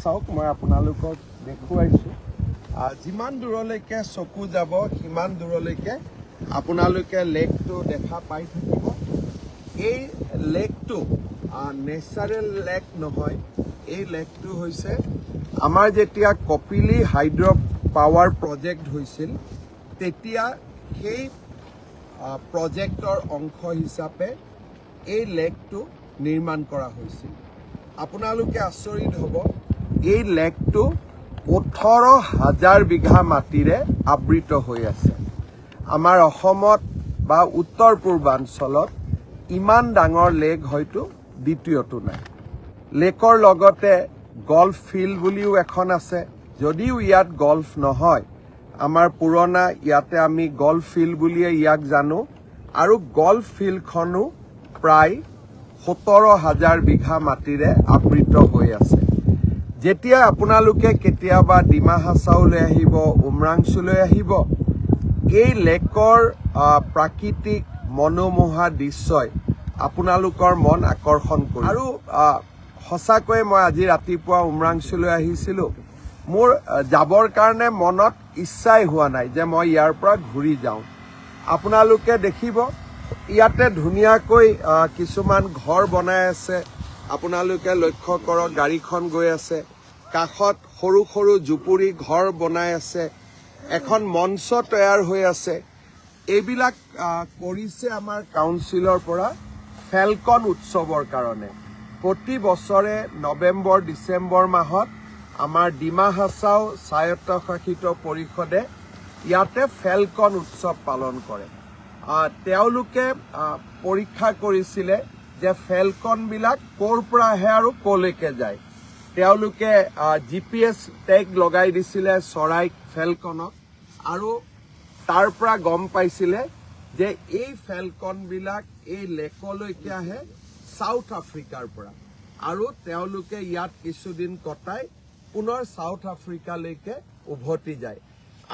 চাওক মই আপোনালোকক দেখুৱাইছোঁ যিমান দূৰলৈকে চকু যাব সিমান দূৰলৈকে আপোনালোকে লেকটো দেখা পাই থাকিব। এই লেকটো নেচাৰেল লেক নহয়, এই লেকটো হৈছে আমাৰ যেতিয়া কপিলী হাইড্ৰ পাৱাৰ প্ৰজেক্ট হৈছিল তেতিয়া সেই প্ৰজেক্টৰ অংশ হিচাপে এই লেকটো নিৰ্মাণ কৰা হৈছিল। আপোনালোকে আচৰিত হ'ব, এই লেকটো 18,000 বিঘা মাটিৰে আবৃত হৈ আছে। আমাৰ অসমত বা উত্তৰ পূৰ্বাঞ্চলত ইমান ডাঙৰ লেক হয়তো দ্বিতীয়টো নাই। লেকৰ লগতে গল্ফ ফিল্ড বুলিও এখন আছে, যদিও ইয়াত গল্ফ নহয়, আমাৰ পুৰণা ইয়াতে আমি গল্ফ ফিল্ড বুলিয়ে ইয়াক জানো। আৰু গল্ফ ফিল্ডখনো প্ৰায় 17,000 বিঘা মাটিৰে আবৃত হৈ আছে। যেতিয়া আপোনালোকে কেতিয়াবা ডিমা হাছাওলৈ আহিব, উমৰাংচুলৈ আহিব, এই লেকৰ প্ৰাকৃতিক মনোমোহা দৃশ্যই আপোনালোকৰ মন আকৰ্ষণ কৰিব। আৰু সঁচাকৈয়ে মই আজি ৰাতিপুৱা উমৰাংচুলৈ আহিছিলোঁ, মোৰ যাবৰ কাৰণে মনত ইচ্ছাই হোৱা নাই যে মই ইয়াৰ পৰা ঘূৰি যাওঁ। আপোনালোকে দেখিব ইয়াতে ধুনীয়াকৈ কিছুমান ঘৰ বনাই আছে, আপোনালোকে লক্ষ্য কৰক গাড়ীখন গৈ আছে, কাষত সৰু সৰু জুপুৰি ঘৰ বনাই আছে, এখন মঞ্চ তৈয়াৰ হৈ আছে। এইবিলাক কৰিছে আমাৰ কাউন্সিলৰ পৰা ফেলকন উৎসৱৰ কাৰণে। প্ৰতি বছৰে নৱেম্বৰ ডিচেম্বৰ মাহত আমাৰ ডিমা হাছাও স্বায়ত্তশাসিত পৰিষদে ইয়াতে ফেলকন উৎসৱ পালন কৰে। তেওঁলোকে পৰীক্ষা কৰিছিলে যে ফেলকনবিলাক ক'ৰ পৰা আহে আৰু ক'লৈকে যায়। তেওঁলোকে GPS টেগ লগাই দিছিলে চৰাই ফেলকনক, আৰু তাৰ পৰা গম পাইছিলে যে এই ফেলকনবিলাক এই লেকলৈকে আহে সাউথ আফ্ৰিকাৰ পৰা, আৰু তেওঁলোকে ইয়াত কিছুদিন কটাই পুনৰ সাউথ আফ্ৰিকালৈকে উভতি যায়।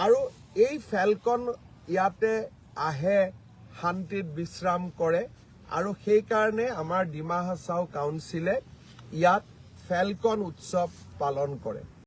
আৰু এই ফেলকন ইয়াতে আহে, শান্তিত বিশ্ৰাম কৰে, আৰু সেইকাৰণে আমাৰ ডিমা হাছাও কাউন্সিলে ইয়াত ফেলকন উৎসৱ পালন কৰে।